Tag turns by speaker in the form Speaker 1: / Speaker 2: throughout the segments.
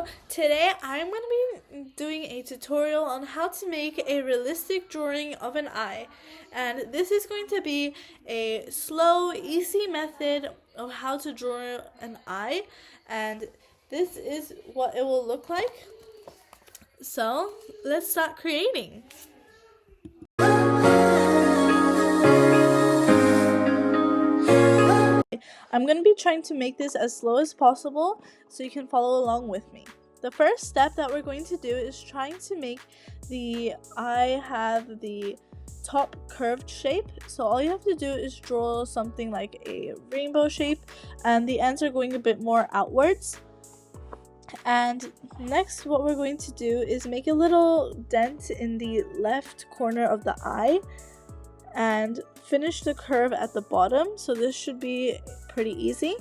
Speaker 1: So today I'm going to be doing a tutorial on how to make a realistic drawing of an eye, and this is going to be a slow, easy method of how to draw an eye, and this is what it will look like. So let's start creating. I'm going to be trying to make this as slow as possible so you can follow along with me. The first step that we're going to do is trying to make the eye have the top curved shape. So all you have to do is draw something like a rainbow shape, and the ends are going a bit more outwards. And next what we're going to do is make a little dent in the left corner of the eye and finish the curve at the bottom. So this should be pretty easy.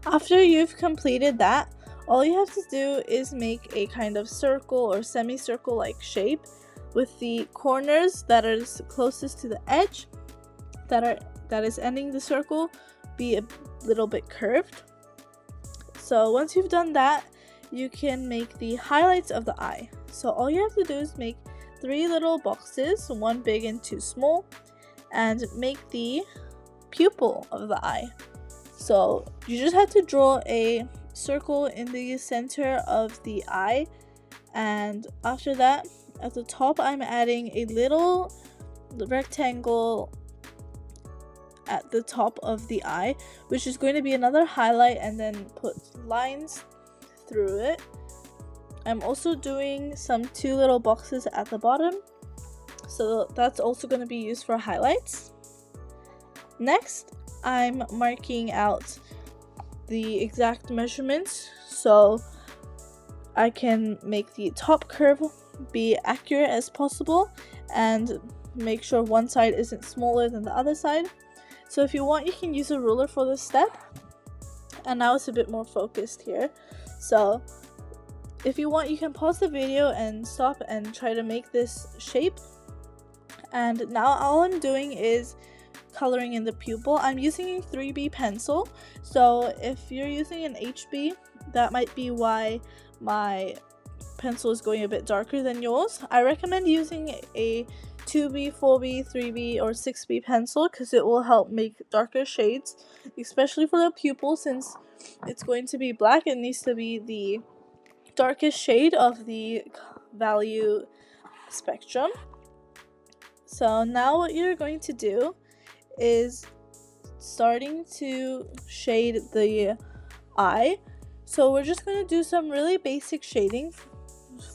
Speaker 1: After you've completed that, all you have to do is make a kind of circle or semicircle like shape with the corners that are closest to the edge that is ending the circle be a little bit curved. So once you've done that, you can make the highlights of the eye. So all you have to do is make 3 little boxes, 1 big and 2 small, and make the pupil of the eye. So you just have to draw a circle in the center of the eye, and after that at the top I'm adding a little rectangle at the top of the eye, which is going to be another highlight, and then put lines through it. I'm also doing some 2 little boxes at the bottom, so that's also going to be used for highlights. Next, I'm marking out the exact measurements so I can make the top curve be accurate as possible and make sure one side isn't smaller than the other side. So if you want, you can use a ruler for this step, and now it's a bit more focused here. So if you want, you can pause the video and stop and try to make this shape. And now all I'm doing is coloring in the pupil. I'm using a 3B pencil, so if you're using an HB, that might be why my pencil is going a bit darker than yours. I recommend using a 2B, 4B, 3B, or 6B pencil because it will help make darker shades, especially for the pupil. Since it's going to be black, it needs to be the darkest shade of the value spectrum. So now what you're going to do is starting to shade the eye. So we're just going to do some really basic shading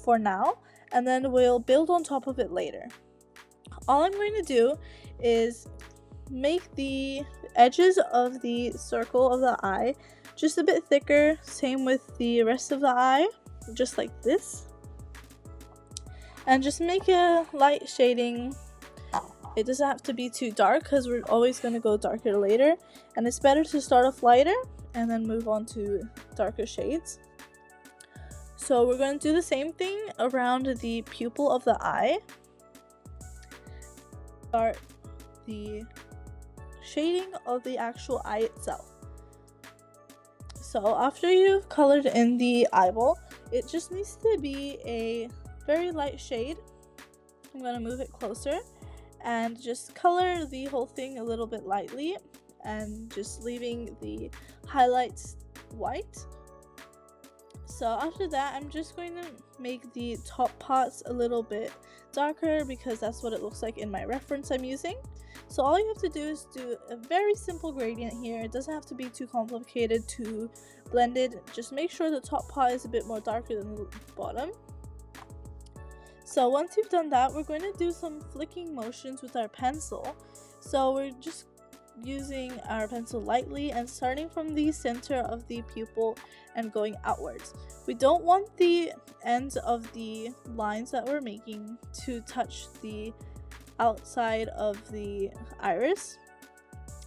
Speaker 1: for now, and then we'll build on top of it later. All I'm going to do is make the edges of the circle of the eye just a bit thicker, same with the rest of the eye, just like this, and just make a light shading. It doesn't have to be too dark because we're always going to go darker later, and it's better to start off lighter and then move on to darker shades. So we're going to do the same thing around the pupil of the eye. Start the shading of the actual eye itself. So after you've colored in the eyeball, it just needs to be a very light shade. I'm going to move it closer and just color the whole thing a little bit lightly, and just leaving the highlights white. So after that, I'm just going to make the top parts a little bit darker because that's what it looks like in my reference I'm using. So all you have to do is do a very simple gradient here. It doesn't have to be too complicated to blend it. Just make sure the top part is a bit more darker than the bottom. So once you've done that, we're going to do some flicking motions with our pencil. So we're just using our pencil lightly and starting from the center of the pupil and going outwards. We don't want the ends of the lines that we're making to touch the outside of the iris.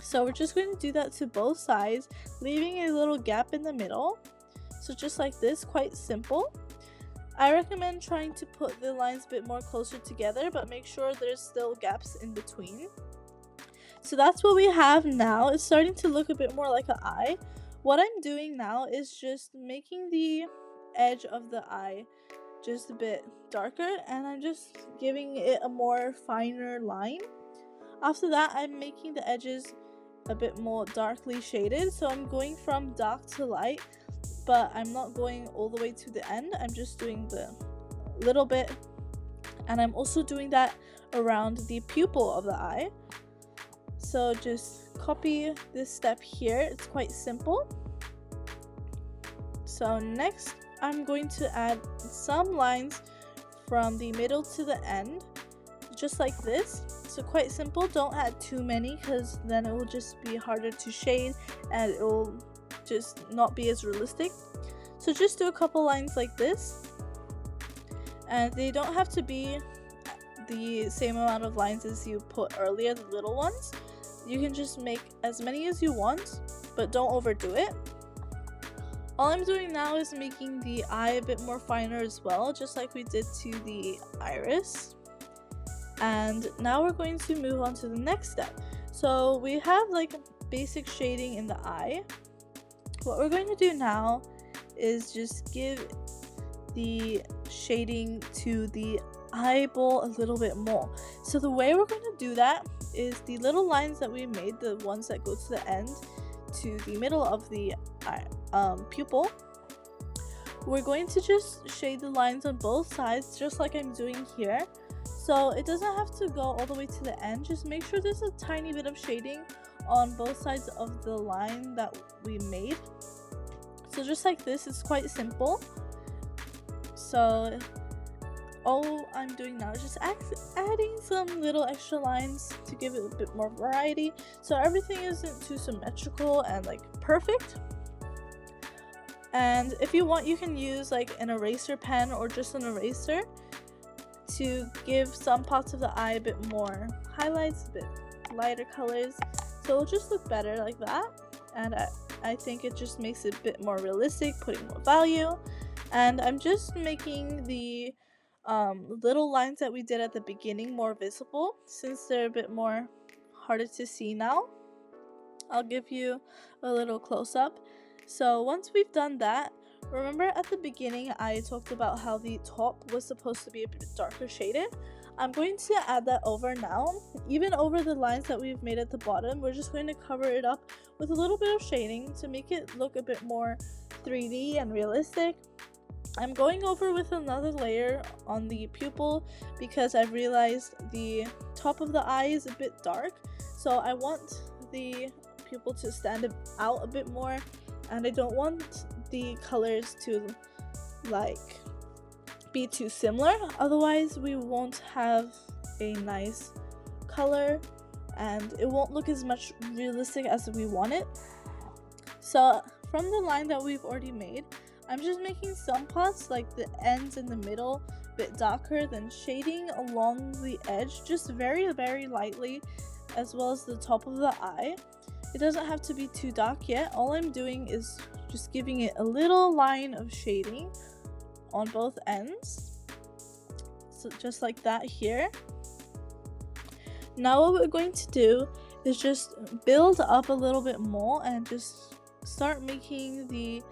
Speaker 1: So we're just going to do that to both sides, leaving a little gap in the middle. So just like this, quite simple. I recommend trying to put the lines a bit more closer together, but make sure there's still gaps in between. So that's what we have now. It's starting to look a bit more like an eye. What I'm doing now is just making the edge of the eye just a bit darker, and I'm just giving it a more finer line. After that, I'm making the edges a bit more darkly shaded, so I'm going from dark to light, but I'm not going all the way to the end. I'm just doing the little bit, and I'm also doing that around the pupil of the eye. So just copy this step here. It's quite simple. So next, I'm going to add some lines from the middle to the end, just like this. So quite simple. Don't add too many, because then it will just be harder to shade and it will just not be as realistic. So just do a couple lines like this, and they don't have to be the same amount of lines as you put earlier, the little ones. You can just make as many as you want, but don't overdo it. All I'm doing now is making the eye a bit more finer as well, just like we did to the iris. And now we're going to move on to the next step. So we have like basic shading in the eye. What we're going to do now is just give the shading to the eyeball a little bit more. So the way we're going to do that is the little lines that we made, the ones that go to the end to the middle of the pupil, we're going to just shade the lines on both sides, just like I'm doing here. So it doesn't have to go all the way to the end. Just make sure there's a tiny bit of shading on both sides of the line that we made. So just like this, it's quite simple. So all I'm doing now is just adding some little extra lines to give it a bit more variety, so everything isn't too symmetrical and like perfect. And if you want, you can use like an eraser pen or just an eraser to give some parts of the eye a bit more highlights, a bit lighter colors, so it'll just look better like that. And I think it just makes it a bit more realistic, putting more value. And I'm just making the little lines that we did at the beginning more visible, since they're a bit more harder to see now. I'll give you a little close-up. So once we've done that, remember at the beginning I talked about how the top was supposed to be a bit darker shaded? I'm going to add that over now. Even over the lines that we've made at the bottom, we're just going to cover it up with a little bit of shading to make it look a bit more 3D and realistic. I'm going over with another layer on the pupil because I've realized the top of the eye is a bit dark, so I want the pupil to stand out a bit more, and I don't want the colors to like be too similar, otherwise we won't have a nice color and it won't look as much realistic as we want it. So from the line that we've already made, I'm just making some parts, like the ends in the middle, a bit darker, then shading along the edge just very lightly, as well as the top of the eye. It doesn't have to be too dark yet. All I'm doing is just giving it a little line of shading on both ends, so just like that here. Now what we're going to do is just build up a little bit more and just start making the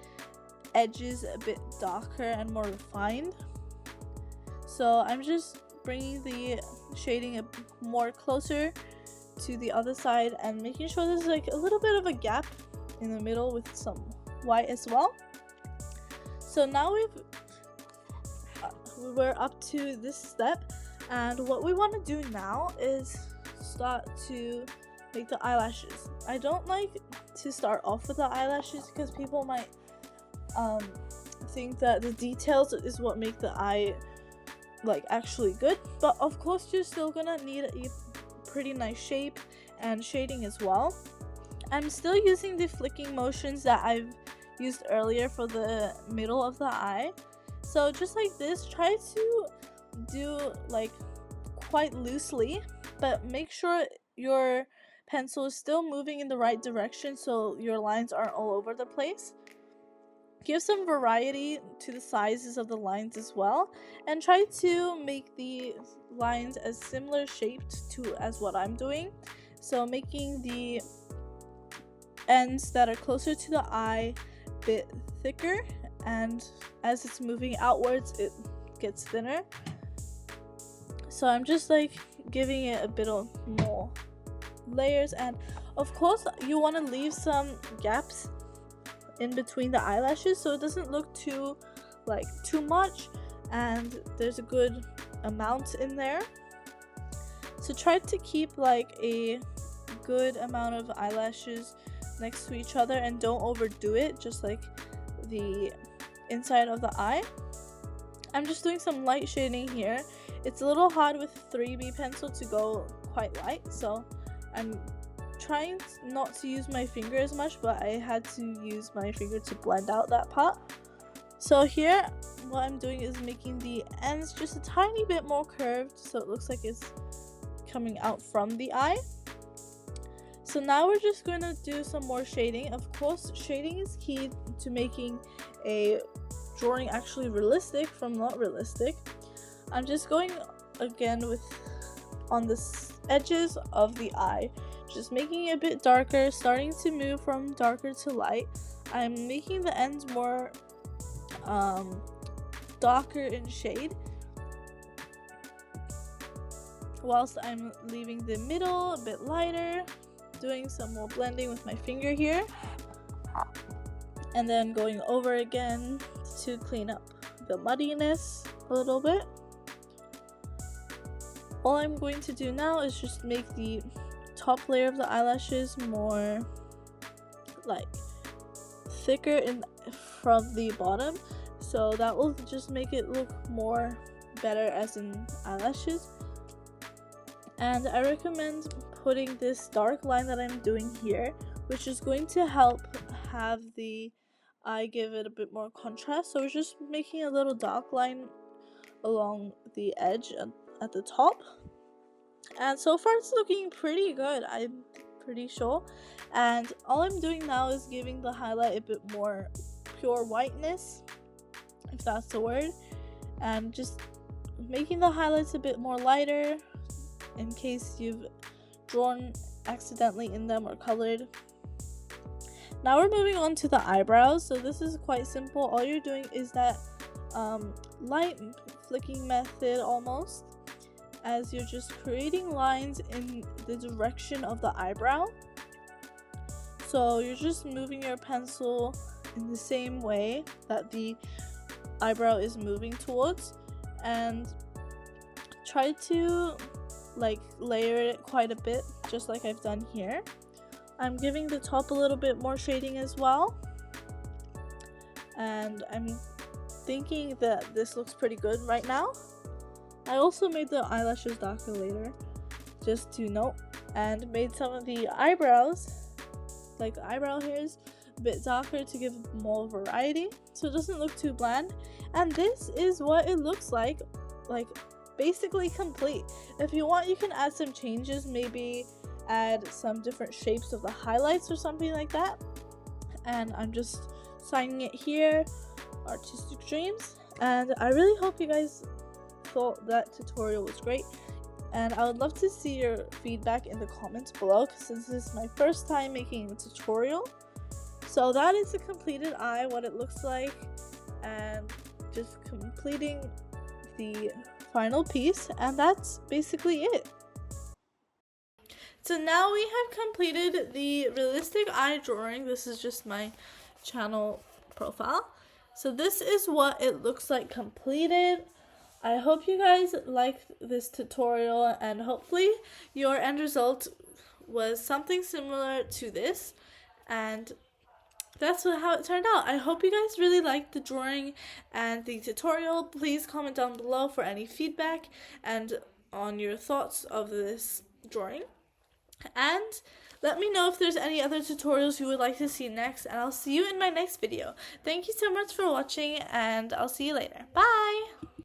Speaker 1: edges a bit darker and more refined. So I'm just bringing the shading a more closer to the other side and making sure there's like a little bit of a gap in the middle with some white as well. So now we're up to this step, and what we want to do now is start to make the eyelashes. I don't like to start off with the eyelashes because people might think that the details is what make the eye like actually good, but of course you're still gonna need a pretty nice shape and shading as well. I'm still using the flicking motions that I've used earlier for the middle of the eye. So just like this, try to do like quite loosely, but make sure your pencil is still moving in the right direction so your lines aren't all over the place. Give some variety to the sizes of the lines as well, and try to make the lines as similar shaped to as what I'm doing. So making the ends that are closer to the eye a bit thicker and as it's moving outwards it gets thinner. So I'm just like giving it a bit of more layers, and of course you want to leave some gaps in between the eyelashes so it doesn't look too much and there's a good amount in there. So try to keep like a good amount of eyelashes next to each other and don't overdo it, just like the inside of the eye. I'm just doing some light shading here. It's a little hard with 3B pencil to go quite light, so I'm trying not to use my finger as much, but I had to use my finger to blend out that part. So here what I'm doing is making the ends just a tiny bit more curved so it looks like it's coming out from the eye. So now we're just going to do some more shading. Of course, shading is key to making a drawing actually realistic from not realistic. I'm just going again with on the edges of the eye, just making it a bit darker, starting to move from darker to light. I'm making the ends more darker in shade, whilst I'm leaving the middle a bit lighter, doing some more blending with my finger here, and then going over again to clean up the muddiness a little bit. All I'm going to do now is just make the top layer of the eyelashes more like thicker from the bottom, so that will just make it look more better as in eyelashes. And I recommend putting this dark line that I'm doing here, which is going to help have the eye give it a bit more contrast. So we're just making a little dark line along the edge at the top, and so far it's looking pretty good, I'm pretty sure. And all I'm doing now is giving the highlight a bit more pure whiteness, if that's the word, and just making the highlights a bit more lighter in case you've drawn accidentally in them or colored. Now we're moving on to the eyebrows. So this is quite simple. All you're doing is that light flicking method almost, as you're just creating lines in the direction of the eyebrow. So you're just moving your pencil in the same way that the eyebrow is moving towards, and try to like layer it quite a bit, just like I've done here. I'm giving the top a little bit more shading as well, and I'm thinking that this looks pretty good right now. I also made the eyelashes darker later, just to note, and made some of the eyebrows, like the eyebrow hairs, a bit darker to give more variety so it doesn't look too bland. And this is what it looks like basically complete. If you want, you can add some changes, maybe add some different shapes of the highlights or something like that. And I'm just signing it here, Artistic Dreams. And I really hope you guys thought that tutorial was great, and I would love to see your feedback in the comments below, because this is my first time making a tutorial. So that is the completed eye, what it looks like, and just completing the final piece, and that's basically it. So now we have completed the realistic eye drawing. This is just my channel profile. So this is what it looks like completed. I hope you guys liked this tutorial, and hopefully your end result was something similar to this, and that's how it turned out. I hope you guys really liked the drawing and the tutorial. Please comment down below for any feedback and on your thoughts of this drawing, and let me know if there's any other tutorials you would like to see next, and I'll see you in my next video. Thank you so much for watching, and I'll see you later. Bye!